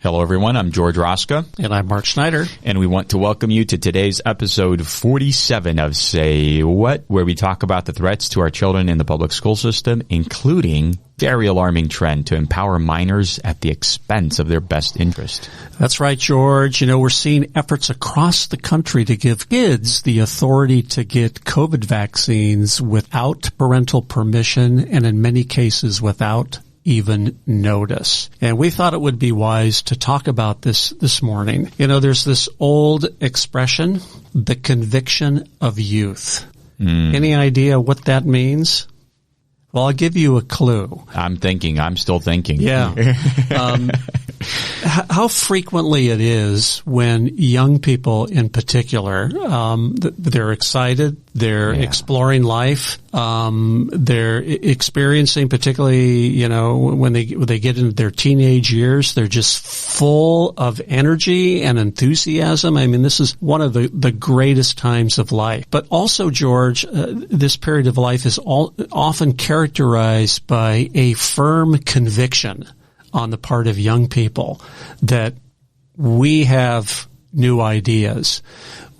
Hello, everyone. I'm George Roska. And I'm Mark Schneider. And we want to welcome you to today's episode 47 of Say What, where we talk about the threats to our children in the public school system, including very alarming trend to empower minors at the expense of their best interest. That's right, George. You know, we're seeing efforts across the country to give kids the authority to get COVID vaccines without parental permission and in many cases without even notice. And we thought it would be wise to talk about this morning. You know, there's this old expression, the conviction of youth. Any idea what that means? Well, I'll give you a clue. I'm still thinking. Yeah. How frequently it is when young people in particular, they're excited, they're exploring life, they're experiencing, particularly, you know, when they get into their teenage years, they're just full of energy and enthusiasm. I mean, this is one of the greatest times of life. But also, George, this period of life is often characterized by a firm conviction on the part of young people that we have new ideas.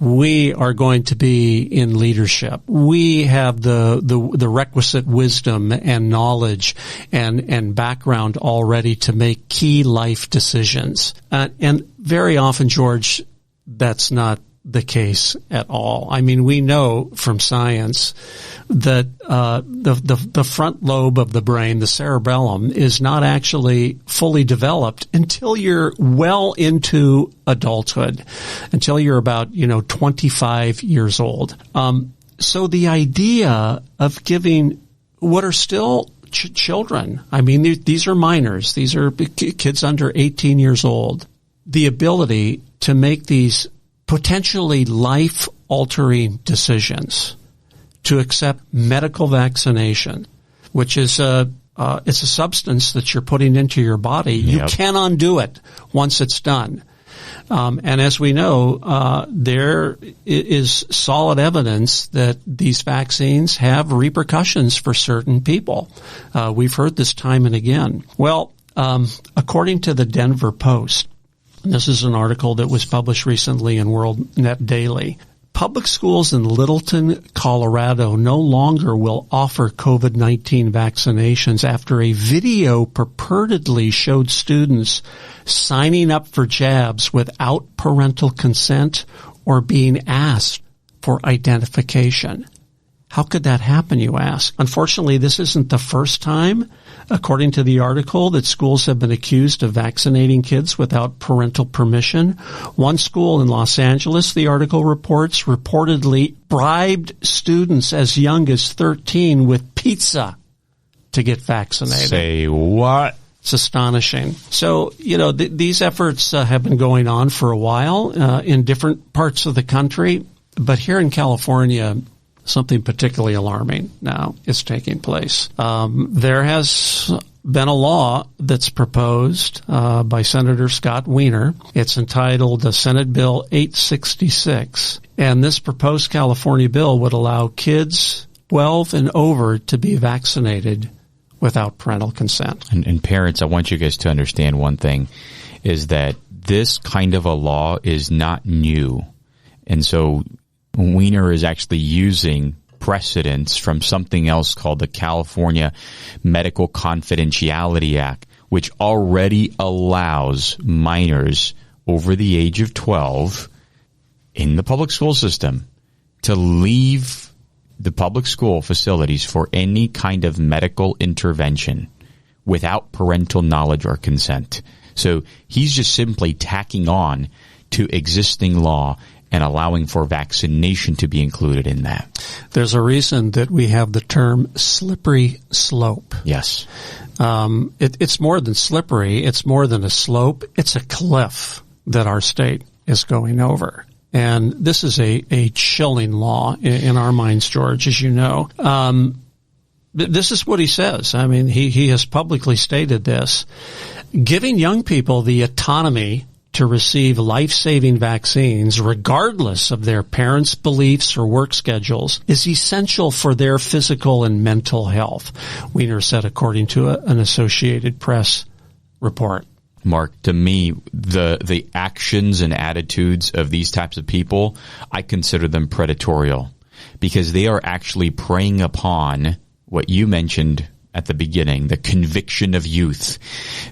We are going to be in leadership. We have the requisite wisdom and knowledge and background already to make key life decisions. And very often, George, that's not the case at all. I mean, we know from science that the front lobe of the brain, the cerebellum, is not actually fully developed until you're well into adulthood, until you're about 25 years old. So the idea of giving what are still children, I mean, these are minors, these are kids under 18 years old, the ability to make these potentially life-altering decisions, to accept medical vaccination, which is it's a substance that you're putting into your body. Yep. You can't undo it once it's done. And as we know, there is solid evidence that these vaccines have repercussions for certain people. We've heard this time and again. Well, according to the Denver Post, this is an article that was published recently in World Net Daily. Public schools in Littleton, Colorado no longer will offer COVID-19 vaccinations after a video purportedly showed students signing up for jabs without parental consent or being asked for identification. How could that happen, you ask? Unfortunately, this isn't the first time, according to the article, that schools have been accused of vaccinating kids without parental permission. One school in Los Angeles, the article reports, reportedly bribed students as young as 13 with pizza to get vaccinated. Say what? It's astonishing. So, these efforts have been going on for a while in different parts of the country. But here in California, something particularly alarming now is taking place. There has been a law that's proposed by Senator Scott Wiener. It's entitled Senate Bill 866. And this proposed California bill would allow kids 12 and over to be vaccinated without parental consent. And parents, I want you guys to understand one thing, is that this kind of a law is not new. And so Wiener is actually using precedents from something else called the California Medical Confidentiality Act, which already allows minors over the age of 12 in the public school system to leave the public school facilities for any kind of medical intervention without parental knowledge or consent. So he's just simply tacking on to existing law and allowing for vaccination to be included in that. There's a reason that we have the term slippery slope. Yes. It's more than slippery. It's more than a slope. It's a cliff that our state is going over. And this is a chilling law in our minds, George, as you know. This is what he says. I mean, he has publicly stated this. Giving young people the autonomy to receive life-saving vaccines, regardless of their parents' beliefs or work schedules, is essential for their physical and mental health, Wiener said, according to an Associated Press report. Mark, to me, the actions and attitudes of these types of people, I consider them predatorial, because they are actually preying upon what you mentioned at the beginning, the conviction of youth.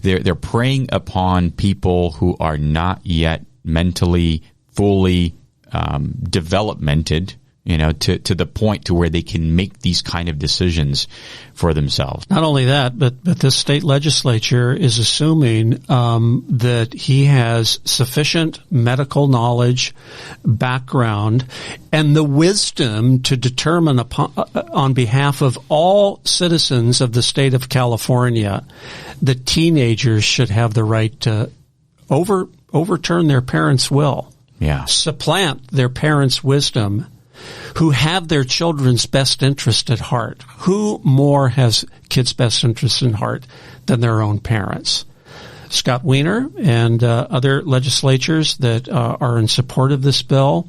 They're preying upon people who are not yet mentally fully developmented, to the point to where they can make these kind of decisions for themselves. Not only that, but this state legislature is assuming that he has sufficient medical knowledge, background, and the wisdom to determine on behalf of all citizens of the state of California that teenagers should have the right to overturn their parents' will, supplant their parents' wisdom, who have their children's best interest at heart. Who more has kids' best interest in heart than their own parents? Scott Wiener and other legislatures that are in support of this bill,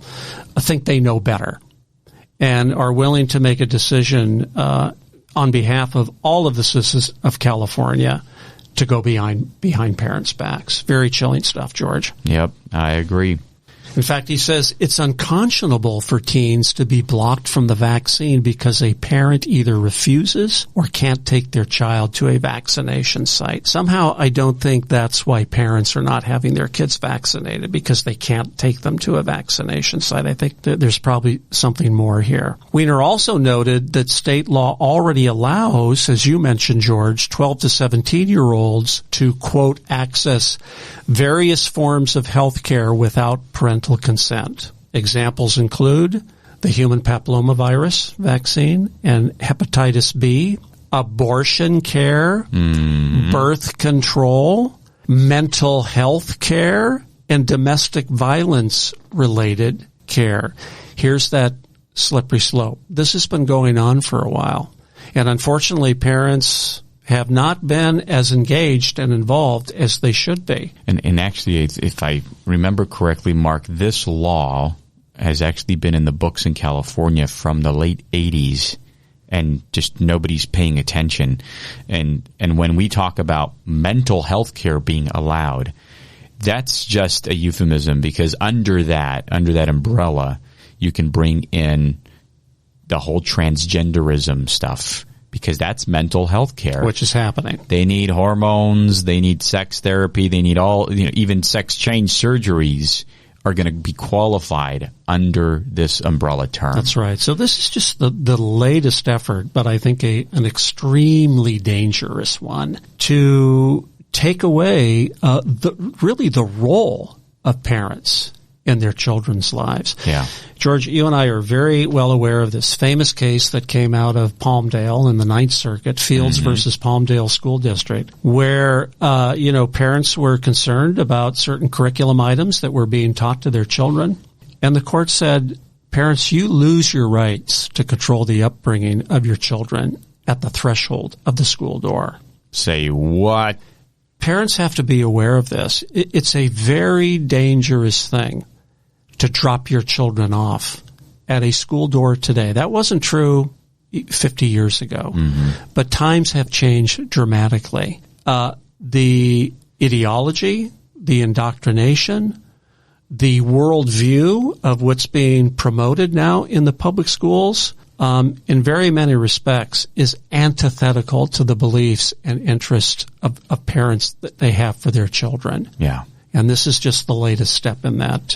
I think they know better and are willing to make a decision on behalf of all of the citizens of California to go behind parents' backs. Very chilling stuff, George. Yep, I agree. In fact, he says it's unconscionable for teens to be blocked from the vaccine because a parent either refuses or can't take their child to a vaccination site. Somehow, I don't think that's why parents are not having their kids vaccinated, because they can't take them to a vaccination site. I think that there's probably something more here. Wiener also noted that state law already allows, as you mentioned, George, 12 to 17-year-olds to, quote, access various forms of health care without parental consent. Examples include the human papillomavirus vaccine and hepatitis B, abortion care, birth control, mental health care, and domestic violence related care. Here's that slippery slope. This has been going on for a while. And unfortunately, parents have not been as engaged and involved as they should be. And actually, if I remember correctly, Mark, this law has actually been in the books in California from the late 80s, and just nobody's paying attention. And when we talk about mental health care being allowed, that's just a euphemism, because under that umbrella, you can bring in the whole transgenderism stuff, because that's mental health care. Which is happening. They need hormones, they need sex therapy, they need even sex change surgeries are going to be qualified under this umbrella term. That's right. So this is just the latest effort, but I think an extremely dangerous one, to take away the role of parents in their children's lives. Yeah. George, you and I are very well aware of this famous case that came out of Palmdale in the Ninth Circuit, Fields versus Palmdale School District, where, parents were concerned about certain curriculum items that were being taught to their children. And the court said, parents, you lose your rights to control the upbringing of your children at the threshold of the school door. Say what? Parents have to be aware of this. It's a very dangerous thing to drop your children off at a school door today. That wasn't true 50 years ago, but times have changed dramatically. The ideology, the indoctrination, the worldview of what's being promoted now in the public schools, in very many respects, is antithetical to the beliefs and interests of parents that they have for their children. Yeah. And this is just the latest step in that,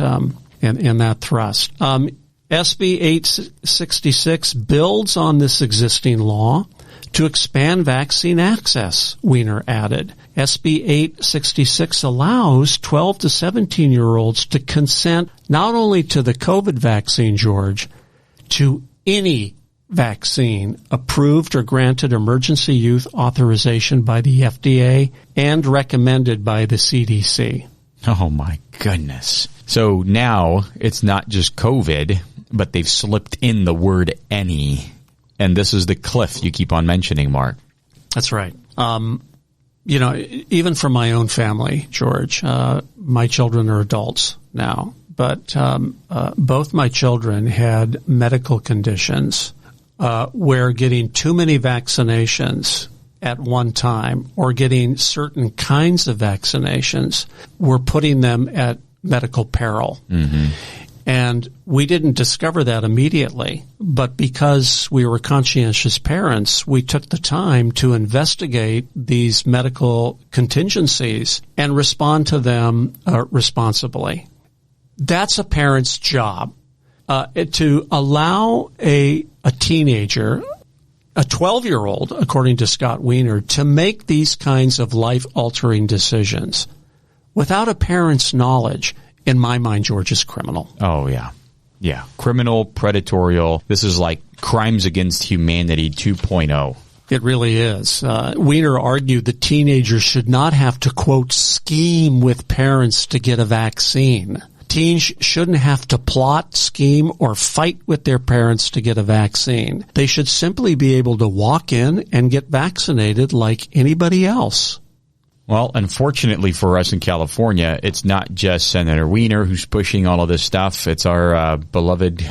in that thrust. SB 866 builds on this existing law to expand vaccine access, Wiener added. SB 866 allows 12 to 17-year-olds to consent not only to the COVID vaccine, George, to any vaccine approved or granted emergency use authorization by the FDA and recommended by the CDC. Oh, my goodness. So now it's not just COVID, but they've slipped in the word any. And this is the cliff you keep on mentioning, Mark. That's right. Even for my own family, George, my children are adults now, but both my children had medical conditions where getting too many vaccinations at one time or getting certain kinds of vaccinations were putting them at medical peril. Mm-hmm. And we didn't discover that immediately, but because we were conscientious parents, we took the time to investigate these medical contingencies and respond to them responsibly. That's a parent's job, to allow a teenager, a 12-year-old, according to Scott Wiener, to make these kinds of life-altering decisions without a parent's knowledge. In my mind, George, is criminal. Oh, yeah. Yeah. Criminal, predatorial. This is like crimes against humanity 2.0. It really is. Wiener argued that teenagers should not have to, quote, scheme with parents to get a vaccine. Teens shouldn't have to plot, scheme, or fight with their parents to get a vaccine. They should simply be able to walk in and get vaccinated like anybody else. Well, unfortunately for us in California, it's not just Senator Wiener who's pushing all of this stuff. It's our beloved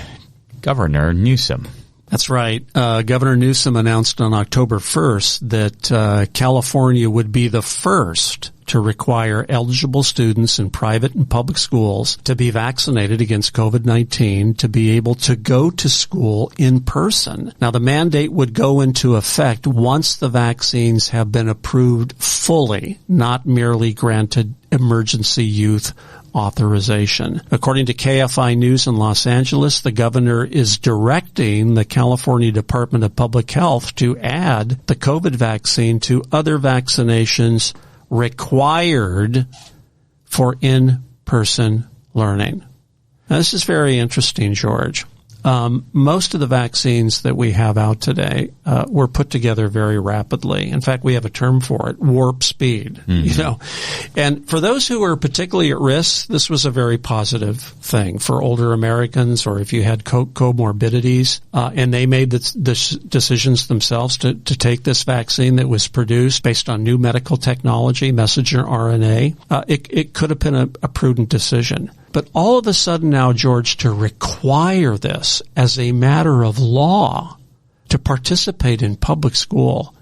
Governor Newsom. That's right. Governor Newsom announced on October 1st that California would be the first to require eligible students in private and public schools to be vaccinated against COVID-19 to be able to go to school in person. Now, the mandate would go into effect once the vaccines have been approved fully, not merely granted emergency use authorization. According to KFI News in Los Angeles, the governor is directing the California Department of Public Health to add the COVID vaccine to other vaccinations required for in-person learning. Now, this is very interesting, George. Most of the vaccines that we have out today were put together very rapidly. In fact, we have a term for it, warp speed. Mm-hmm. And for those who are particularly at risk, this was a very positive thing for older Americans, or if you had comorbidities, and they made the decisions themselves to take this vaccine that was produced based on new medical technology, messenger RNA. It could have been a prudent decision. But all of a sudden now, George, to require this as a matter of law to participate in public school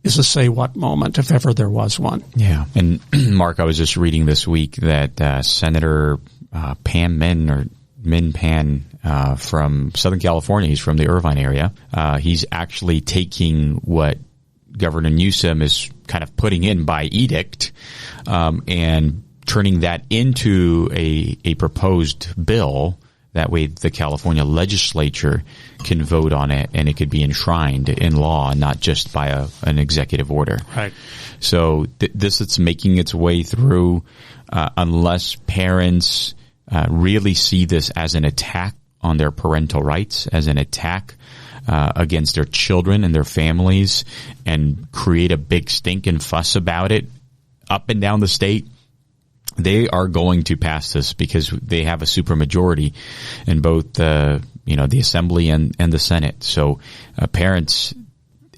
is a say what moment, if ever there was one. Yeah. And Mark, I was just reading this week that Senator Min Pan from Southern California, he's from the Irvine area, he's actually taking what Governor Newsom is kind of putting in by edict and turning that into a proposed bill. That way the California legislature can vote on it and it could be enshrined in law, not just by an executive order. Right. So this is making its way through unless parents really see this as an attack on their parental rights, as an attack against their children and their families, and create a big stink and fuss about it up and down the state. They are going to pass this because they have a supermajority in both the Assembly and the Senate. So parents,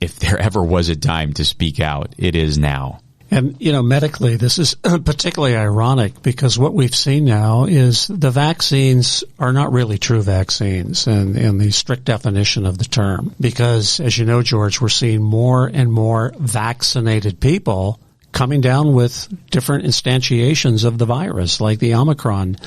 if there ever was a time to speak out, it is now. And, medically, this is particularly ironic because what we've seen now is the vaccines are not really true vaccines in the strict definition of the term. Because, as you know, George, we're seeing more and more vaccinated people coming down with different instantiations of the virus, like the Omicron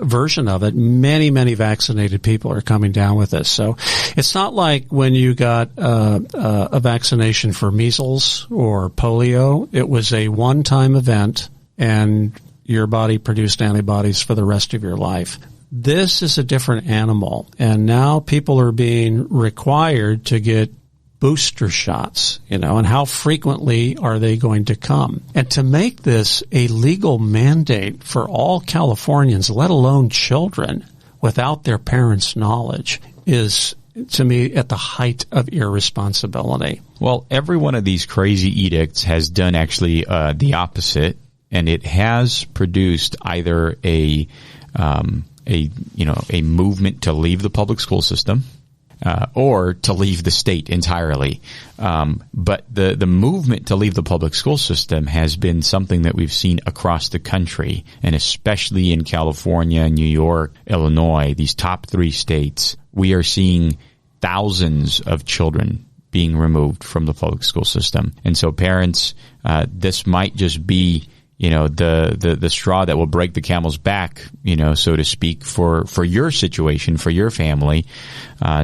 version of it. Many, many vaccinated people are coming down with this. So it's not like when you got a vaccination for measles or polio. It was a one-time event, and your body produced antibodies for the rest of your life. This is a different animal, and now people are being required to get booster shots, and how frequently are they going to come? And to make this a legal mandate for all Californians, let alone children, without their parents' knowledge is, to me, at the height of irresponsibility. Well, every one of these crazy edicts has done actually the opposite, and it has produced either a movement to leave the public school system, or to leave the state entirely. But the movement to leave the public school system has been something that we've seen across the country, and especially in California, New York, Illinois, these top three states. We are seeing thousands of children being removed from the public school system. And so parents, this might just be, the straw that will break the camel's back, so to speak, for your situation, for your family.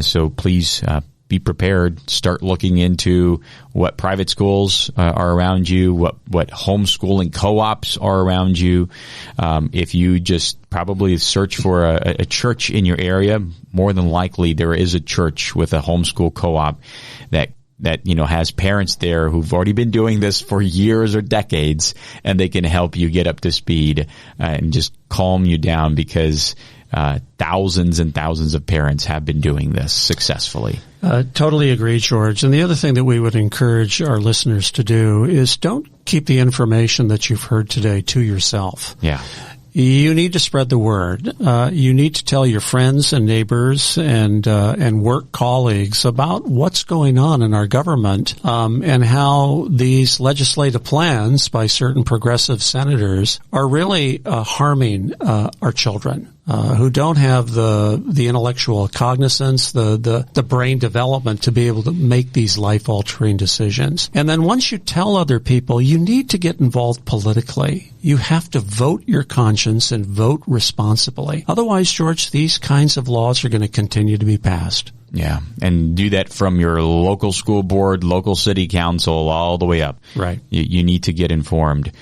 So please, be prepared. Start looking into what private schools are around you, what homeschooling co-ops are around you. If you just probably search for a church in your area, more than likely there is a church with a homeschool co-op that has parents there who've already been doing this for years or decades, and they can help you get up to speed and just calm you down, because thousands and thousands of parents have been doing this successfully. Totally agree, George. And the other thing that we would encourage our listeners to do is don't keep the information that you've heard today to yourself. Yeah. You need to spread the word. You need to tell your friends and neighbors and work colleagues about what's going on in our government, and how these legislative plans by certain progressive senators are really harming our children. Who don't have the intellectual cognizance, the brain development to be able to make these life-altering decisions. And then once you tell other people, you need to get involved politically. You have to vote your conscience and vote responsibly. Otherwise, George, these kinds of laws are going to continue to be passed. Yeah, and do that from your local school board, local city council, all the way up. Right. You need to get informed.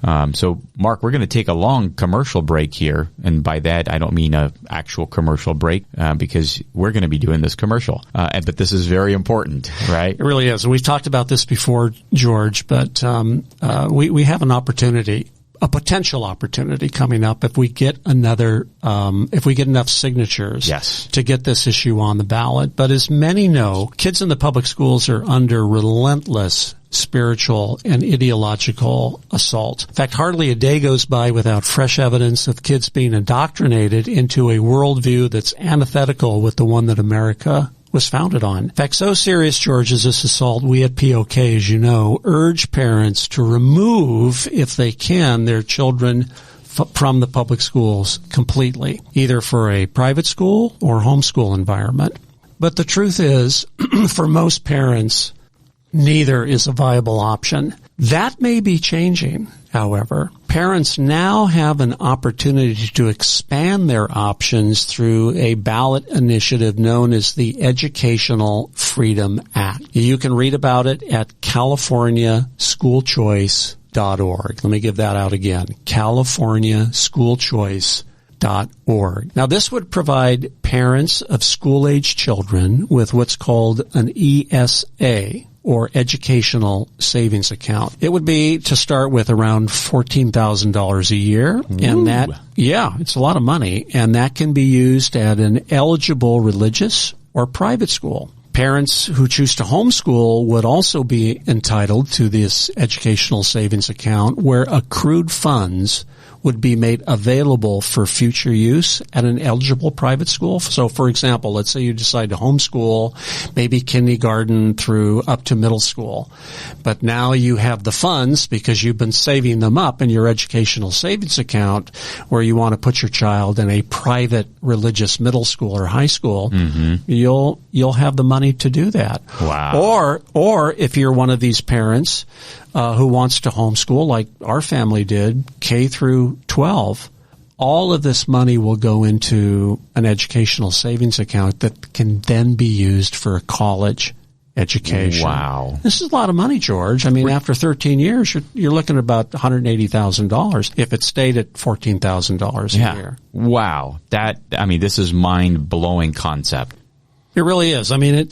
So, Mark, we're going to take a long commercial break here. And by that, I don't mean an actual commercial break, because we're going to be doing this commercial. But this is very important, right? It really is. And we've talked about this before, George, but we have an opportunity, a potential opportunity coming up if we get if we get enough signatures, yes, to get this issue on the ballot. But as many know, kids in the public schools are under relentless spiritual and ideological assault. In fact, hardly a day goes by without fresh evidence of kids being indoctrinated into a worldview that's antithetical with the one that America was founded on. In fact, so serious, George, is this assault, we at POK, as you know, urge parents to remove, if they can, their children from the public schools completely, either for a private school or homeschool environment. But the truth is, for most parents, neither is a viable option. That may be changing, however. Parents now have an opportunity to expand their options through a ballot initiative known as the Educational Freedom Act. You can read about it at CaliforniaSchoolChoice.org. Let me give that out again. CaliforniaSchoolChoice.org. Now, this would provide parents of school-age children with what's called an ESA, or educational savings account. It would be, to start with, around $14,000 a year. Ooh. And that, it's a lot of money. And that can be used at an eligible religious or private school. Parents who choose to homeschool would also be entitled to this educational savings account, where accrued funds would be made available for future use at an eligible private school. So, for example, let's say you decide to homeschool, maybe kindergarten through up to middle school. But now you have the funds because you've been saving them up in your educational savings account, where you want to put your child in a private religious middle school or high school. Mm-hmm. You'll have the money to do that. Wow. Or if you're one of these parents who wants to homeschool, like our family did, K through 12, all of this money will go into an educational savings account that can then be used for a college education. Wow. This is a lot of money, George. I mean, after 13 years, you're looking at about $180,000 if it stayed at $14,000 a year. Wow. This is mind-blowing concept. It really is. I mean,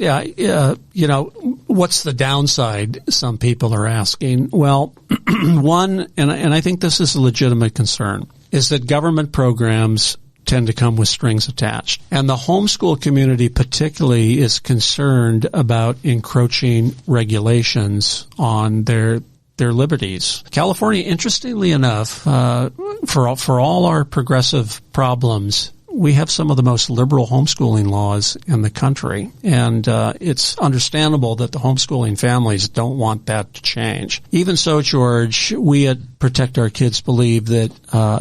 what's the downside? Some people are asking. Well, one, and I think this is a legitimate concern, is that government programs tend to come with strings attached. And the homeschool community particularly is concerned about encroaching regulations on their liberties. California, interestingly enough, for all our progressive problems, we have some of the most liberal homeschooling laws in the country, and it's understandable that the homeschooling families don't want that to change. Even so, George, we at Protect Our Kids believe that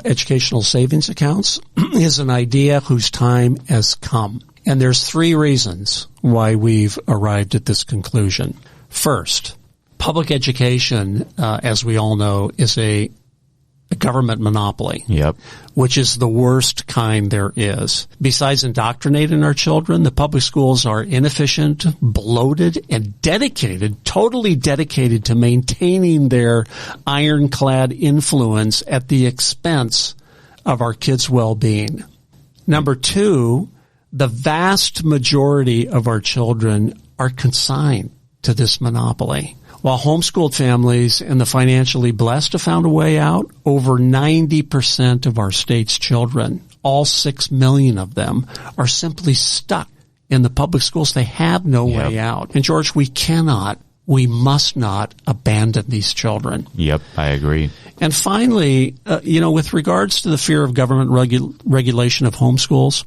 educational savings accounts is an idea whose time has come. And there's 3 reasons why we've arrived at this conclusion. First, public education, as we all know, is a government monopoly. Yep. Which is the worst kind there is. Besides indoctrinating our children, the public schools are inefficient, bloated, and totally dedicated to maintaining their ironclad influence at the expense of our kids' well-being. Number 2, the vast majority of our children are consigned to this monopoly. While homeschooled families and the financially blessed have found a way out, over 90% of our state's children, all 6 million of them, are simply stuck in the public schools. They have no way out. And George, we must not abandon these children. Yep, I agree. And finally, with regards to the fear of government regulation of homeschools,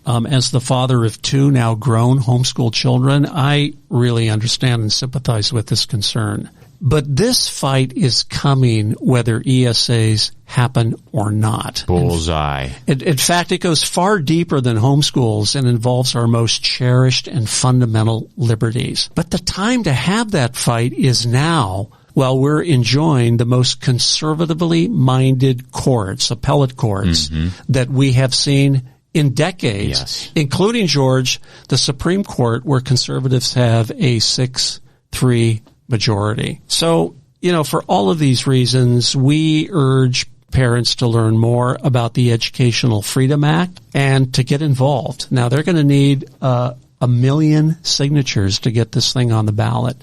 as the father of 2 now grown homeschool children, I really understand and sympathize with this concern. But this fight is coming whether ESAs happen or not. Bullseye. In fact, it goes far deeper than homeschools and involves our most cherished and fundamental liberties. But the time to have that fight is now, while we're enjoying the most conservatively minded courts, appellate courts, that we have seen in decades, including, George, the Supreme Court, where conservatives have a 6-3 majority. So, for all of these reasons, we urge parents to learn more about the Educational Freedom Act and to get involved. Now, they're going to need 1 million signatures to get this thing on the ballot.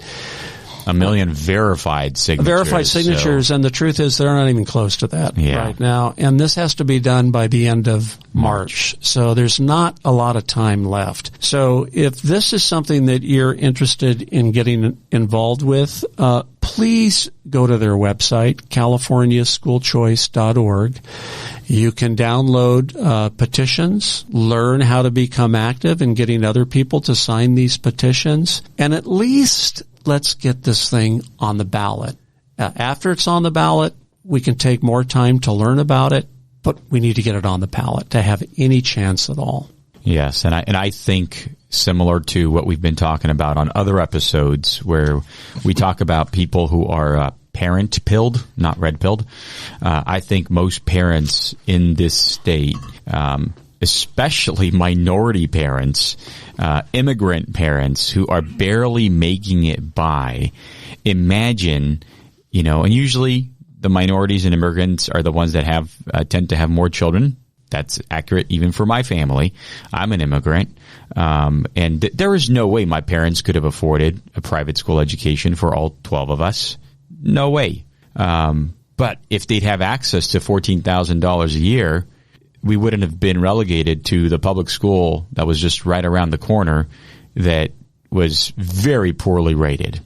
1 million verified signatures. Verified signatures, and the truth is they're not even close to that right now. And this has to be done by the end of March. So there's not a lot of time left. So if this is something that you're interested in getting involved with, please go to their website, californiaschoolchoice.org. You can download petitions, learn how to become active in getting other people to sign these petitions, and at least let's get this thing on the ballot. After it's on the ballot, we can take more time to learn about it, but we need to get it on the ballot to have any chance at all. Yes, and I think similar to what we've been talking about on other episodes where we talk about people who are parent-pilled, not red-pilled. I think most parents in this state, especially minority parents, immigrant parents who are barely making it by, imagine, and usually the minorities and immigrants are the ones that tend to have more children. That's accurate even for my family. I'm an immigrant. And there is no way my parents could have afforded a private school education for all 12 of us. No way. But if they'd have access to $14,000 a year, we wouldn't have been relegated to the public school that was just right around the corner that was very poorly rated.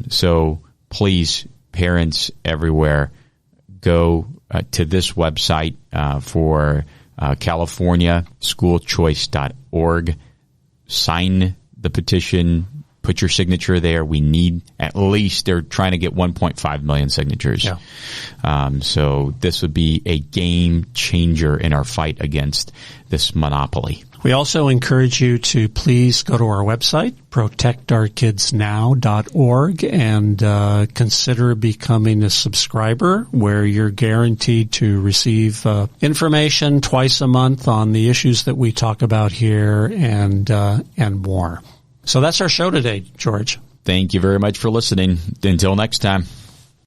So please, parents everywhere, go to this website for californiaschoolchoice.org. Sign the petition. Put your signature there. We need at least, they're trying to get 1.5 million signatures. Yeah. So this would be a game changer in our fight against this monopoly. We also encourage you to please go to our website, protectourkidsnow.org, and consider becoming a subscriber where you're guaranteed to receive information twice a month on the issues that we talk about here and more. So that's our show today, George. Thank you very much for listening. Until next time.